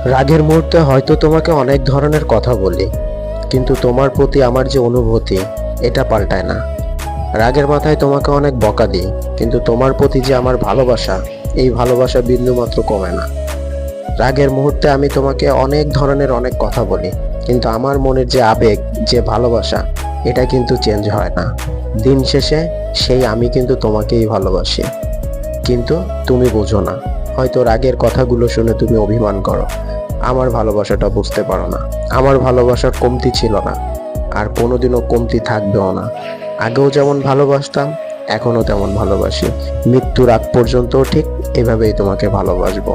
রাগের মুহূর্তে হয়তো তোমাকে অনেক ধরনের কথা বলি, কিন্তু তোমার প্রতি আমার যে অনুভূতি এটা পাল্টায় না। রাগের মাথায় তোমাকে অনেক বকা দিই, কিন্তু তোমার প্রতি যে আমার ভালোবাসা, এই ভালোবাসা বিন্দুমাত্র কমে না। রাগের মুহূর্তে আমি তোমাকে অনেক ধরনের অনেক কথা বলি, কিন্তু আমার মনের যে আবেগ, যে ভালোবাসা, এটা কিন্তু চেঞ্জ হয় না। দিন শেষে সেই আমি কিন্তু তোমাকেই ভালোবাসি, কিন্তু তুমি বোঝো না। হয়তো রাগের কথাগুলো শুনে তুমি অভিমান করো, আমার ভালোবাসাটা বুঝতে পারো না। আমার ভালোবাসার কমতি ছিল না, আর কোনোদিনও কমতি থাকবেও না। আগেও যেমন ভালোবাসতাম, এখনো তেমন ভালোবাসি। মৃত্যুর আগ পর্যন্ত ঠিক এভাবেই তোমাকে ভালোবাসবো।